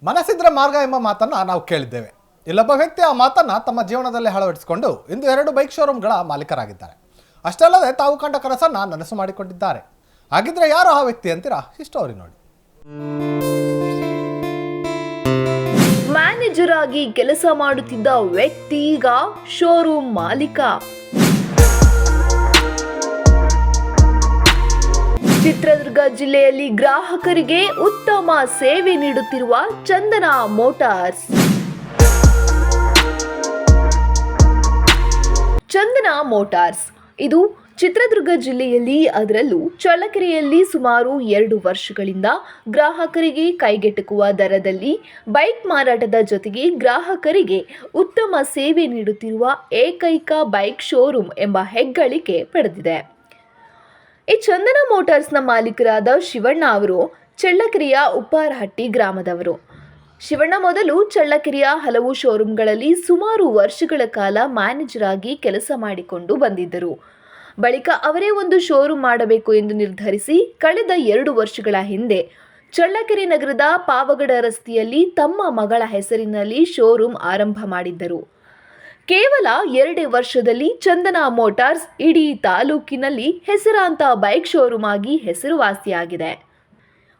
ಮನಸ್ಸಿದ್ರೆ ಮಾರ್ಗ ಎಂಬ ಮಾತನ್ನು ನಾವು ಕೇಳಿದ್ದೇವೆ. ಇಲ್ಲೊಬ್ಬ ವ್ಯಕ್ತಿ ಆ ಮಾತನ್ನು ತಮ್ಮ ಜೀವನದಲ್ಲಿ ಅಳವಡಿಸಿಕೊಂಡು ಇಂದು 2 ಬೈಕ್ ಶೋರೂಮ್ಗಳ ಮಾಲೀಕರಾಗಿದ್ದಾರೆ. ಅಷ್ಟೇ ಅಲ್ಲದೆ ತಾವು ಕಂಡ ಕನಸನ್ನು ನನಸು ಮಾಡಿಕೊಂಡಿದ್ದಾರೆ. ಹಾಗಿದ್ರೆ ಯಾರು ಆ ವ್ಯಕ್ತಿ ಅಂತೀರಾ? ಈ ಸ್ಟೋರಿ ನೋಡಿ. ಮ್ಯಾನೇಜರ್ ಆಗಿ ಕೆಲಸ ಮಾಡುತ್ತಿದ್ದ ವ್ಯಕ್ತಿ ಈಗ ಶೋರೂಮ್ ಮಾಲೀಕ. ಚಿತ್ರದುರ್ಗ ಜಿಲ್ಲೆಯಲ್ಲಿ ಗ್ರಾಹಕರಿಗೆ ಉತ್ತಮ ಸೇವೆ ನೀಡುತ್ತಿರುವ ಚಂದನ ಮೋಟಾರ್ಸ್. ಚಂದನ ಮೋಟಾರ್ಸ್ ಇದು ಚಿತ್ರದುರ್ಗ ಜಿಲ್ಲೆಯಲ್ಲಿ, ಅದರಲ್ಲೂ ಚಳ್ಳಕೆರೆಯಲ್ಲಿ ಸುಮಾರು 2 ವರ್ಷಗಳಿಂದ ಗ್ರಾಹಕರಿಗೆ ಕೈಗೆಟುಕುವ ದರದಲ್ಲಿ ಬೈಕ್ ಮಾರಾಟದ ಜೊತೆಗೆ ಗ್ರಾಹಕರಿಗೆ ಉತ್ತಮ ಸೇವೆ ನೀಡುತ್ತಿರುವ ಏಕೈಕ ಬೈಕ್ ಶೋರೂಮ್ ಎಂಬ ಹೆಗ್ಗಳಿಕೆ ಪಡೆದಿದೆ. ಈ ಚಂದನ ಮೋಟಾರ್ಸ್ನ ಮಾಲೀಕರಾದ ಶಿವಣ್ಣ ಅವರು ಚಳ್ಳಕೆರೆಯ ಉಪ್ಪಾರಹಟ್ಟಿ ಗ್ರಾಮದವರು. ಶಿವಣ್ಣ ಮೊದಲು ಚಳ್ಳಕೆರೆಯ ಹಲವು ಶೋರೂಮ್ಗಳಲ್ಲಿ ಸುಮಾರು ವರ್ಷಗಳ ಕಾಲ ಮ್ಯಾನೇಜರ್ ಆಗಿ ಕೆಲಸ ಮಾಡಿಕೊಂಡು ಬಂದಿದ್ದರು. ಬಳಿಕ ಅವರೇ ಒಂದು ಶೋರೂಮ್ ಮಾಡಬೇಕು ಎಂದು ನಿರ್ಧರಿಸಿ ಕಳೆದ 2 ವರ್ಷಗಳ ಹಿಂದೆ ಚಳ್ಳಕೆರೆ ನಗರದ ಪಾವಗಡ ರಸ್ತೆಯಲ್ಲಿ ತಮ್ಮ ಮಗಳ ಹೆಸರಿನಲ್ಲಿ ಶೋರೂಮ್ ಆರಂಭ ಮಾಡಿದ್ದರು. ಕೇವಲ 2 ವರ್ಷದಲ್ಲಿ ಚಂದನ ಮೋಟಾರ್ಸ್ ಇಡೀ ತಾಲೂಕಿನಲ್ಲಿ ಹೆಸರಾಂತ ಬೈಕ್ ಶೋರೂಮ್ ಆಗಿ ಹೆಸರುವಾಸಿಯಾಗಿದೆ.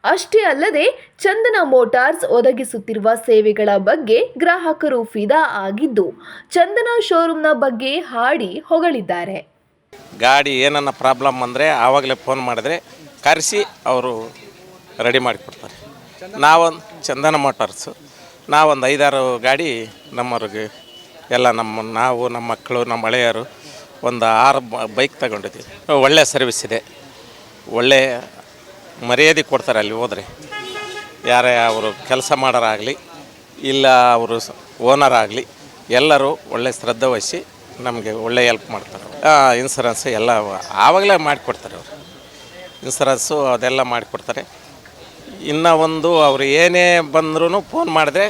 ಅಷ್ಟೇ ಅಲ್ಲದೆ ಚಂದನ ಮೋಟಾರ್ಸ್ ಒದಗಿಸುತ್ತಿರುವ ಸೇವೆಗಳ ಬಗ್ಗೆ ಗ್ರಾಹಕರು ಫಿದಾ ಆಗಿದ್ದು ಚಂದನ ಶೋರೂಮ್ನ ಬಗ್ಗೆ ಹಾಡಿ ಹೊಗಳಿದ್ದಾರೆ. ಗಾಡಿ ಏನನ್ನ ಪ್ರಾಬ್ಲಮ್ ಅಂದರೆ ಆವಾಗಲೇ ಫೋನ್ ಮಾಡಿದ್ರೆ ಕರೆಸಿ ಅವರು ರೆಡಿ ಮಾಡಿಕೊಡ್ತಾರೆ. ನಾವೊಂದು ಚಂದನ ಮೋಟಾರ್ಸು ನಾವೊಂದು 5-6 ಗಾಡಿ ನಮ್ಮವ್ರಿಗೆ ಎಲ್ಲ ನಾವು ನಮ್ಮ ಮಕ್ಕಳು ನಮ್ಮ ಹಳೆಯರು ಒಂದು 6 ಬೈಕ್ ತಗೊಂಡಿದ್ದೀವಿ. ಒಳ್ಳೆಯ ಸರ್ವಿಸ್ ಇದೆ, ಒಳ್ಳೆಯ ಮರ್ಯಾದೆ ಕೊಡ್ತಾರೆ. ಅಲ್ಲಿ ಹೋದರೆ ಯಾರೇ ಅವರು ಕೆಲಸ ಮಾಡೋರಾಗಲಿ ಇಲ್ಲ ಅವರು ಓನರ್ ಆಗಲಿ ಎಲ್ಲರೂ ಒಳ್ಳೆ ಶ್ರದ್ಧೆ ವಹಿಸಿ ನಮಗೆ ಒಳ್ಳೆ ಹೆಲ್ಪ್ ಮಾಡ್ತಾರೆ. ಇನ್ಸೂರೆನ್ಸು ಎಲ್ಲ ಆವಾಗಲೇ ಮಾಡಿಕೊಡ್ತಾರೆ. ಅವರು ಇನ್ಸೂರೆನ್ಸು ಅದೆಲ್ಲ ಮಾಡಿಕೊಡ್ತಾರೆ. ಇನ್ನೂ ಒಂದು ಅವರು ಏನೇ ಬಂದ್ರೂ ಫೋನ್ ಮಾಡಿದ್ರೆ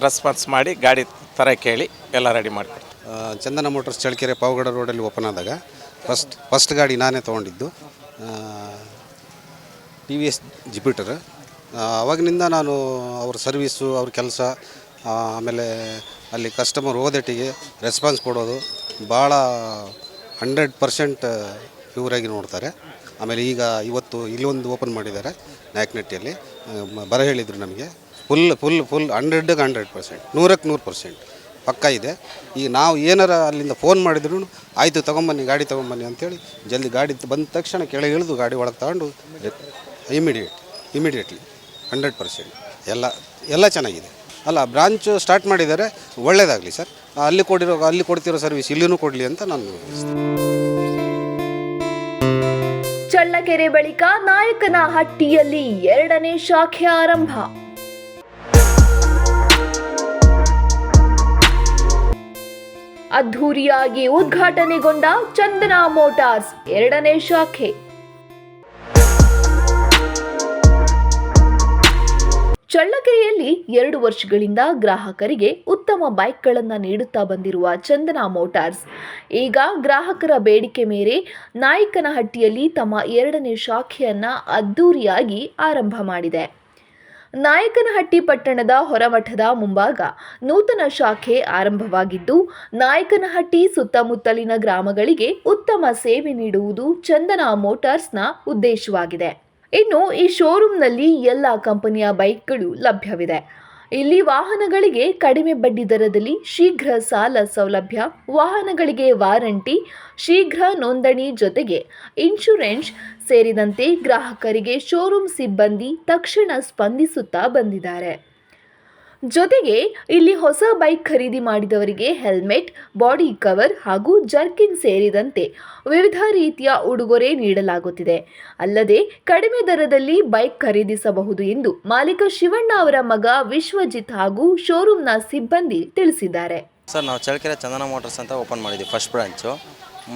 ರೆಸ್ಪಾನ್ಸ್ ಮಾಡಿ ಗಾಡಿ ಥರ ಕೇಳಿ ಎಲ್ಲ ರೆಡಿ ಮಾಡಿಕೊಡ್ತಾರೆ. ಚಂದನ ಮೋಟರ್ಸ್ ಚಳ್ಳಕೆರೆ ಪಾವಗಡ ರೋಡಲ್ಲಿ ಓಪನ್ ಆದಾಗ ಫಸ್ಟ್ ಗಾಡಿ ನಾನೇ ತೊಗೊಂಡಿದ್ದು TVS ಜುಪಿಟರ್. ಆವಾಗಿನಿಂದ ನಾನು ಅವ್ರ ಸರ್ವೀಸು, ಅವ್ರ ಕೆಲಸ, ಆಮೇಲೆ ಅಲ್ಲಿ ಕಸ್ಟಮರ್ ಹೋದಟ್ಟಿಗೆ ರೆಸ್ಪಾನ್ಸ್ ಕೊಡೋದು ಭಾಳ 100% ಪ್ಯೂರಾಗಿ ನೋಡ್ತಾರೆ. ಆಮೇಲೆ ಈಗ ಇವತ್ತು ಇಲ್ಲೊಂದು ಓಪನ್ ಮಾಡಿದ್ದಾರೆ ನಾಯಕನಹಟ್ಟಿಯಲ್ಲಿ. ಬರ ಹೇಳಿದರು ನಮಗೆ ಫುಲ್ 100ಕ್ಕೆ 100%, 100ಕ್ಕೆ 100% ಪಕ್ಕ ಇದೆ. ಈಗ ನಾವು ಏನಾರ ಅಲ್ಲಿಂದ ಫೋನ್ ಮಾಡಿದ್ರು ಆಯಿತು ತೊಗೊಂಬನ್ನಿ, ಗಾಡಿ ತೊಗೊಂಬನ್ನಿ ಅಂತೇಳಿ ಜಲ್ದಿ ಗಾಡಿ ಬಂದ ತಕ್ಷಣ ಕೆಳಗೆ ಇಳಿದು ಗಾಡಿ ಒಳಗೆ ತಗೊಂಡು ಇಮಿಡಿಯೇಟ್ಲಿ 100% ಎಲ್ಲ ಚೆನ್ನಾಗಿದೆ. ಅಲ್ಲ, ಬ್ರಾಂಚ್ ಸ್ಟಾರ್ಟ್ ಮಾಡಿದ್ದಾರೆ, ಒಳ್ಳೆಯದಾಗಲಿ ಸರ್. ಅಲ್ಲಿ ಕೊಡ್ತಿರೋ ಸರ್ವಿಸ್ ಇಲ್ಲಿನೂ ಕೊಡಲಿ ಅಂತ ನಾನು ಚಳ್ಳಕೆರೆ ಬಳಿಕ ನಾಯಕನಹಟ್ಟಿಯಲ್ಲಿ 2ನೇ ಶಾಖೆ ಆರಂಭ. ಅದ್ಧೂರಿಯಾಗಿ ಉದ್ಘಾಟನೆಗೊಂಡ ಚಂದನ ಮೋಟಾರ್ಸ್ 2ನೇ ಶಾಖೆ. ಚಳ್ಳಕೆರೆಯಲ್ಲಿ 2 ವರ್ಷಗಳಿಂದ ಗ್ರಾಹಕರಿಗೆ ಉತ್ತಮ ಬೈಕ್ಗಳನ್ನು ನೀಡುತ್ತಾ ಬಂದಿರುವ ಚಂದನ ಮೋಟಾರ್ಸ್ ಈಗ ಗ್ರಾಹಕರ ಬೇಡಿಕೆ ಮೇರೆ ನಾಯಕನಹಟ್ಟಿಯಲ್ಲಿ ತಮ್ಮ 2ನೇ ಶಾಖೆಯನ್ನು ಅದ್ಧೂರಿಯಾಗಿ ಆರಂಭ ಮಾಡಿದೆ. ನಾಯಕನಹಟ್ಟಿ ಪಟ್ಟಣದ ಹೊರಮಠದ ಮುಂಭಾಗ ನೂತನ ಶಾಖೆ ಆರಂಭವಾಗಿದ್ದು ನಾಯಕನಹಟ್ಟಿ ಸುತ್ತಮುತ್ತಲಿನ ಗ್ರಾಮಗಳಿಗೆ ಉತ್ತಮ ಸೇವೆ ನೀಡುವುದು ಚಂದನ ಮೋಟಾರ್ಸ್ನ ಉದ್ದೇಶವಾಗಿದೆ. ಇನ್ನು ಈ ಶೋರೂಮ್ನಲ್ಲಿ ಎಲ್ಲ ಕಂಪನಿಯ ಬೈಕ್ಗಳು ಲಭ್ಯವಿದೆ. ಇಲ್ಲಿ ವಾಹನಗಳಿಗೆ ಕಡಿಮೆ ಬಡ್ಡಿ ದರದಲ್ಲಿ ಶೀಘ್ರ ಸಾಲ ಸೌಲಭ್ಯ, ವಾಹನಗಳಿಗೆ ವಾರಂಟಿ, ಶೀಘ್ರ ನೋಂದಣಿ ಜೊತೆಗೆ ಇನ್ಶೂರೆನ್ಸ್ ಸೇರಿದಂತೆ ಗ್ರಾಹಕರಿಗೆ ಶೋರೂಮ್ ಸಿಬ್ಬಂದಿ ತಕ್ಷಣ ಸ್ಪಂದಿಸುತ್ತಾ ಬಂದಿದ್ದಾರೆ. ಜೊತೆಗೆ ಇಲ್ಲಿ ಹೊಸ ಬೈಕ್ ಖರೀದಿ ಮಾಡಿದವರಿಗೆ ಹೆಲ್ಮೆಟ್, ಬಾಡಿ ಕವರ್ ಹಾಗೂ ಜರ್ಕಿನ್ ಸೇರಿದಂತೆ ವಿವಿಧ ರೀತಿಯ ಉಡುಗೊರೆ ನೀಡಲಾಗುತ್ತಿದೆ. ಅಲ್ಲದೆ ಕಡಿಮೆ ದರದಲ್ಲಿ ಬೈಕ್ ಖರೀದಿಸಬಹುದು ಎಂದು ಮಾಲೀಕ ಶಿವಣ್ಣ ಅವರ ಮಗ ವಿಶ್ವಜಿತ್ ಹಾಗೂ ಶೋರೂಮ್ನ ಸಿಬ್ಬಂದಿ ತಿಳಿಸಿದ್ದಾರೆ. ಸರ್, ನಾವು ಚಳ್ಳಕೆರೆ ಚಂದನ ಮೋಟರ್ಸ್ ಅಂತ ಓಪನ್ ಮಾಡಿದ್ದೀವಿ ಫಸ್ಟ್ ಬ್ರಾಂಚು.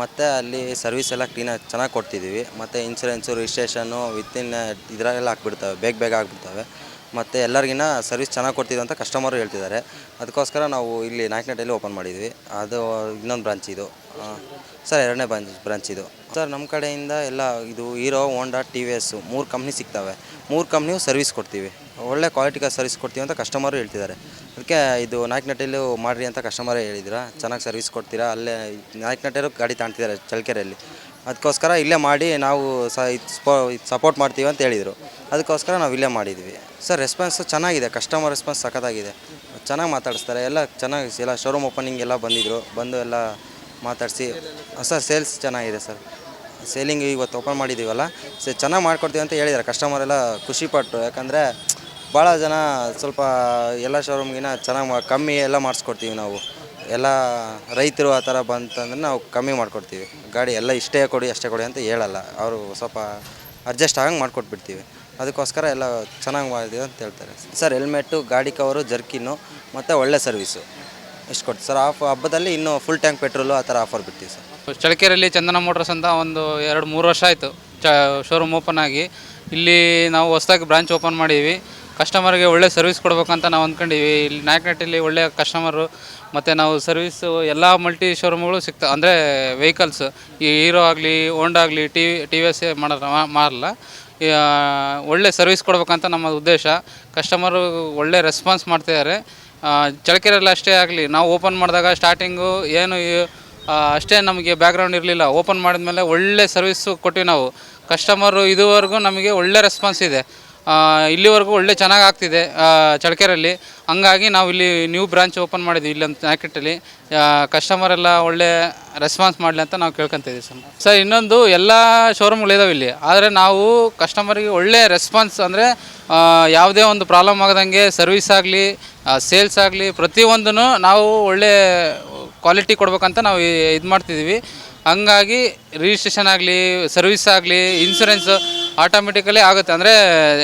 ಮತ್ತು ಅಲ್ಲಿ ಸರ್ವಿಸ್ ಎಲ್ಲ ಕ್ಲೀನಾಗಿ ಚೆನ್ನಾಗಿ ಕೊಡ್ತಿದ್ದೀವಿ. ಮತ್ತು ಇನ್ಶೂರೆನ್ಸು, ರಿಜಿಸ್ಟ್ರೇಷನ್ನು ವಿತಿನ್ ಇದರಲ್ಲೆಲ್ಲ ಹಾಕ್ಬಿಡ್ತವೆ, ಬೇಗ ಆಗಿಬಿಡ್ತವೆ. ಮತ್ತು ಎಲ್ಲರಿಗಿನ್ನ ಸರ್ವಿಸ್ ಚೆನ್ನಾಗಿ ಕೊಡ್ತಿದ್ವಿ ಅಂತ ಕಸ್ಟಮರು ಹೇಳ್ತಿದ್ದಾರೆ. ಅದಕ್ಕೋಸ್ಕರ ನಾವು ಇಲ್ಲಿ ನಾಯಕನಹಟ್ಟಿಯಲ್ಲಿ ಓಪನ್ ಮಾಡಿದ್ವಿ. ಅದು ಇನ್ನೊಂದು ಬ್ರಾಂಚ್ ಇದು ಸರ್, 2ನೇ ಬ್ರಾಂಚ್ ಇದು ಸರ್. ನಮ್ಮ ಕಡೆಯಿಂದ ಎಲ್ಲ ಇದು ಹೀರೋ, ಹೋಂಡಾ, TVS 3 ಕಂಪ್ನಿ ಸಿಗ್ತವೆ. 3 ಕಂಪ್ನಿಗೂ ಸರ್ವಿಸ್ ಕೊಡ್ತೀವಿ. ಒಳ್ಳೆ ಕ್ವಾಲಿಟಿಗೆ ಸರ್ವಿಸ್ ಕೊಡ್ತೀವಿ ಅಂತ ಕಸ್ಟಮರು ಹೇಳ್ತಿದ್ದಾರೆ. ಅದಕ್ಕೆ ಇದು ನಾಯಕನಹಟ್ಟಿಯಲ್ಲೂ ಮಾಡಿರಿ ಅಂತ ಕಸ್ಟಮರೇ ಹೇಳಿದ್ದೀರಾ. ಚೆನ್ನಾಗಿ ಸರ್ವಿಸ್ ಕೊಡ್ತೀರಾ, ಅಲ್ಲೇ ನಾಯಕನಹಟ್ಟಿಯಲ್ಲೂ ಗಾಡಿ ತಾಣ್ತಿದ್ದಾರೆ ಚಳ್ಳಕೆರೆಯಲ್ಲಿ. ಅದಕ್ಕೋಸ್ಕರ ಇಲ್ಲೇ ಮಾಡಿ ನಾವು ಸಪೋರ್ಟ್ ಮಾಡ್ತೀವಿ ಅಂತ ಹೇಳಿದರು. ಅದಕ್ಕೋಸ್ಕರ ನಾವು ಇಲ್ಲೇ ಮಾಡಿದ್ವಿ ಸರ್. ರೆಸ್ಪಾನ್ಸು ಚೆನ್ನಾಗಿದೆ, ಕಸ್ಟಮರ್ ರೆಸ್ಪಾನ್ಸ್ ಸಖತ್ತಾಗಿದೆ, ಚೆನ್ನಾಗಿ ಮಾತಾಡಿಸ್ತಾರೆ. ಎಲ್ಲ ಚೆನ್ನಾಗಿ ಎಲ್ಲ ಶೋರೂಮ್ ಓಪನಿಂಗ್ ಎಲ್ಲ ಬಂದು ಎಲ್ಲ ಮಾತಾಡಿಸಿ ಸರ್ ಸೇಲ್ಸ್ ಚೆನ್ನಾಗಿದೆ ಸರ್. ಸೇಲಿಂಗ್ ಇವತ್ತು ಓಪನ್ ಮಾಡಿದ್ದೀವಲ್ಲ ಚೆನ್ನಾಗಿ ಮಾಡ್ಕೊಡ್ತೀವಿ ಅಂತ ಹೇಳಿದ್ದಾರೆ. ಕಸ್ಟಮರ್ ಎಲ್ಲ ಖುಷಿಪಟ್ಟರು. ಯಾಕಂದರೆ ಭಾಳ ಜನ ಸ್ವಲ್ಪ ಎಲ್ಲ ಶೋರೂಮ್ಗಿನ ಚೆನ್ನಾಗಿ ಕಮ್ಮಿ ಎಲ್ಲ ಮಾಡಿಸ್ಕೊಡ್ತೀವಿ ನಾವು. ಎಲ್ಲ ರೈತರು ಆ ಥರ ಬಂತಂದ್ರೆ ನಾವು ಕಮ್ಮಿ ಮಾಡಿಕೊಡ್ತೀವಿ. ಗಾಡಿ ಎಲ್ಲ ಇಷ್ಟೇ ಕೊಡಿ ಅಷ್ಟೇ ಕೊಡಿ ಅಂತ ಹೇಳಲ್ಲ, ಅವರು ಸ್ವಲ್ಪ ಅಡ್ಜಸ್ಟ್ ಆಗಂಗೆ ಮಾಡಿಕೊಟ್ಬಿಡ್ತೀವಿ. ಅದಕ್ಕೋಸ್ಕರ ಎಲ್ಲ ಚೆನ್ನಾಗಿ ಮಾಡಿದ್ದೀವಿ ಅಂತ ಹೇಳ್ತಾರೆ ಸರ್. ಹೆಲ್ಮೆಟ್ಟು, ಗಾಡಿ ಕವರು, ಜರ್ಕಿನ್ನು ಮತ್ತು ಒಳ್ಳೆ ಸರ್ವಿಸು ಇಷ್ಟು ಕೊಡ್ತೀವಿ ಸರ್. ಹಬ್ಬದಲ್ಲಿ ಇನ್ನೂ ಫುಲ್ ಟ್ಯಾಂಕ್ ಪೆಟ್ರೋಲು ಆ ಥರ ಆಫರ್ ಬಿಡ್ತೀವಿ ಸರ್. ಚಳ್ಳಕೆರೆಯಲ್ಲಿ ಚಂದನ ಮೋಟರ್ಸ್ ಅಂತ ಒಂದು 2-3 ವರ್ಷ ಆಯಿತು ಶೋರೂಮ್ ಓಪನ್ ಆಗಿ. ಇಲ್ಲಿ ನಾವು ಹೊಸದಾಗಿ ಬ್ರಾಂಚ್ ಓಪನ್ ಮಾಡೀವಿ. ಕಸ್ಟಮರ್ಗೆ ಒಳ್ಳೆ ಸರ್ವಿಸ್ ಕೊಡ್ಬೇಕಂತ ನಾವು ಅಂದ್ಕೊಂಡೀವಿ. ಇಲ್ಲಿ ನಾಯಕನಹಟ್ಟಿಯಲ್ಲಿ ಒಳ್ಳೆಯ ಕಸ್ಟಮರು ಮತ್ತು ನಾವು ಸರ್ವಿಸು ಎಲ್ಲ ಮಲ್ಟಿ ಶೋರೂಮ್ಗಳು ಸಿಗ್ತವೆ. ಅಂದರೆ ವೆಹಿಕಲ್ಸ್ ಈ ಹೀರೋ ಆಗಲಿ, ಹೋಂಡಾ ಆಗಲಿ, ಟಿ ವಿ ಎಸ್ ಮಾರಲ್ಲ. ಒಳ್ಳೆ ಸರ್ವಿಸ್ ಕೊಡ್ಬೇಕಂತ ನಮ್ಮ ಉದ್ದೇಶ. ಕಸ್ಟಮರು ಒಳ್ಳೆ ರೆಸ್ಪಾನ್ಸ್ ಮಾಡ್ತಿದ್ದಾರೆ. ಚಳ್ಳಕೆರೆಯಲ್ಲಿ ಅಷ್ಟೇ ಆಗಲಿ, ನಾವು ಓಪನ್ ಮಾಡಿದಾಗ ಸ್ಟಾರ್ಟಿಂಗು ಏನು ಅಷ್ಟೇ ನಮಗೆ ಬ್ಯಾಕ್ಗ್ರೌಂಡ್ ಇರಲಿಲ್ಲ. ಓಪನ್ ಮಾಡಿದ್ಮೇಲೆ ಒಳ್ಳೆ ಸರ್ವಿಸ್ಸು ಕೊಟ್ಟಿವಿ ನಾವು. ಕಸ್ಟಮರು ಇದುವರೆಗೂ ನಮಗೆ ಒಳ್ಳೆ ರೆಸ್ಪಾನ್ಸ್ ಇದೆ. ಇಲ್ಲಿವರೆಗೂ ಒಳ್ಳೆ ಚೆನ್ನಾಗಿ ಆಗ್ತಿದೆ ಚಳ್ಳಕೆರೆಯಲ್ಲಿ. ಹಂಗಾಗಿ ನಾವು ಇಲ್ಲಿ ನ್ಯೂ ಬ್ರಾಂಚ್ ಓಪನ್ ಮಾಡಿದ್ವಿ ಇಲ್ಲಿ ಅಂತ ನಾಯಕನಹಟ್ಟಿಯಲ್ಲಿ. ಕಸ್ಟಮರೆಲ್ಲ ಒಳ್ಳೆ ರೆಸ್ಪಾನ್ಸ್ ಮಾಡಲಿ ಅಂತ ನಾವು ಕೇಳ್ಕೊತಿದ್ದೀವಿ ಸರ್. ಇನ್ನೊಂದು ಎಲ್ಲ ಶೋರೂಮ್ಗಳಿದಾವೆ ಇಲ್ಲಿ, ಆದರೆ ನಾವು ಕಸ್ಟಮರಿಗೆ ಒಳ್ಳೆ ರೆಸ್ಪಾನ್ಸ್ ಅಂದರೆ ಯಾವುದೇ ಒಂದು ಪ್ರಾಬ್ಲಮ್ ಆಗದಂಗೆ ಸರ್ವಿಸ್ ಆಗಲಿ, ಸೇಲ್ಸ್ ಆಗಲಿ, ಪ್ರತಿಯೊಂದೂ ನಾವು ಒಳ್ಳೆ ಕ್ವಾಲಿಟಿ ಕೊಡ್ಬೇಕಂತ ನಾವು ಇದು ಮಾಡ್ತಿದ್ದೀವಿ. ಹಂಗಾಗಿ ರಿಜಿಸ್ಟ್ರೇಷನ್ ಆಗಲಿ, ಸರ್ವಿಸ್ ಆಗಲಿ, ಇನ್ಸೂರೆನ್ಸ್ ಆಟೋಮೆಟಿಕಲಿ ಆಗುತ್ತೆ. ಅಂದರೆ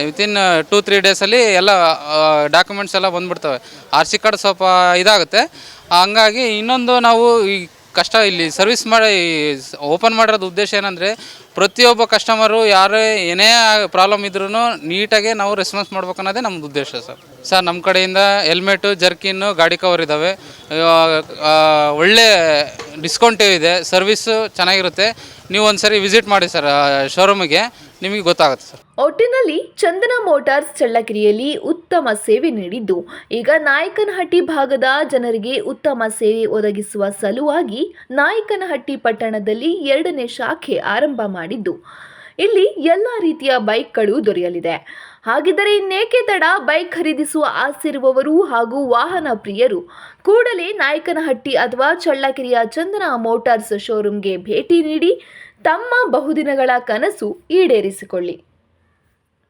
ವಿತಿನ್ 2-3 ಡೇಸಲ್ಲಿ ಎಲ್ಲ ಡಾಕ್ಯುಮೆಂಟ್ಸ್ ಎಲ್ಲ ಬಂದುಬಿಡ್ತವೆ. ಆರ್ ಸಿ ಕಾರ್ಡ್ ಸ್ವಲ್ಪ ಇದಾಗುತ್ತೆ. ಹಂಗಾಗಿ ಇನ್ನೊಂದು ನಾವು ಈ ಇಲ್ಲಿ ಸರ್ವಿಸ್ ಮಾಡಿ ಓಪನ್ ಮಾಡಿರೋದು ಉದ್ದೇಶ ಏನಂದರೆ ಪ್ರತಿಯೊಬ್ಬ ಕಸ್ಟಮರು ಯಾರೇ ಏನೇ ಪ್ರಾಬ್ಲಮ್ ಇದ್ರೂ ನೀಟಾಗೆ ನಾವು ರೆಸ್ಪಾನ್ಸ್ ಮಾಡ್ಬೇಕು ಅನ್ನೋದೇ ನಮ್ಮದು ಉದ್ದೇಶ ಸರ್. ನಮ್ಮ ಕಡೆಯಿಂದ ಹೆಲ್ಮೆಟು, ಜರ್ಕಿನ್ನು, ಗಾಡಿ ಕವರ್ ಇದ್ದಾವೆ. ಒಳ್ಳೆ ಡಿಸ್ಕೌಂಟೇ ಇದೆ, ಸರ್ವಿಸ್ಸು ಚೆನ್ನಾಗಿರುತ್ತೆ. ನೀವು ಒಂದು ಸರಿ ವಿಸಿಟ್ ಮಾಡಿ ಸರ್ ಶೋರೂಮಿಗೆ, ನಿಮಗೆ ಗೊತ್ತಾಗುತ್ತೆ ಸರ್. ಒಟ್ಟಿನಲ್ಲಿ ಚಂದನ ಮೋಟಾರ್ಸ್ ಚಳ್ಳಕೆರೆಯಲ್ಲಿ ಉತ್ತಮ ಸೇವೆ ನೀಡಿದ್ದು, ಈಗ ನಾಯಕನಹಟ್ಟಿ ಭಾಗದ ಜನರಿಗೆ ಉತ್ತಮ ಸೇವೆ ಒದಗಿಸುವ ಸಲುವಾಗಿ ನಾಯಕನಹಟ್ಟಿ ಪಟ್ಟಣದಲ್ಲಿ 2ನೇ ಶಾಖೆ ಆರಂಭ ಮಾಡಿದ್ದು, ಇಲ್ಲಿ ಎಲ್ಲ ರೀತಿಯ ಬೈಕ್ಗಳು ದೊರೆಯಲಿದೆ. ಹಾಗಿದ್ದರೆ ಇನ್ನೇಕೆ ತಡ? ಬೈಕ್ ಖರೀದಿಸುವ ಆಸೆ ಇರುವವರು ಹಾಗೂ ವಾಹನ ಪ್ರಿಯರು ಕೂಡಲೇ ನಾಯಕನಹಟ್ಟಿ ಅಥವಾ ಚಳ್ಳಕೆರೆಯ ಚಂದನ ಮೋಟಾರ್ಸ್ ಶೋರೂಮ್ಗೆ ಭೇಟಿ ನೀಡಿ ತಮ್ಮ ಬಹುದಿನಗಳ ಕನಸು ಈಡೇರಿಸಿಕೊಳ್ಳಿ.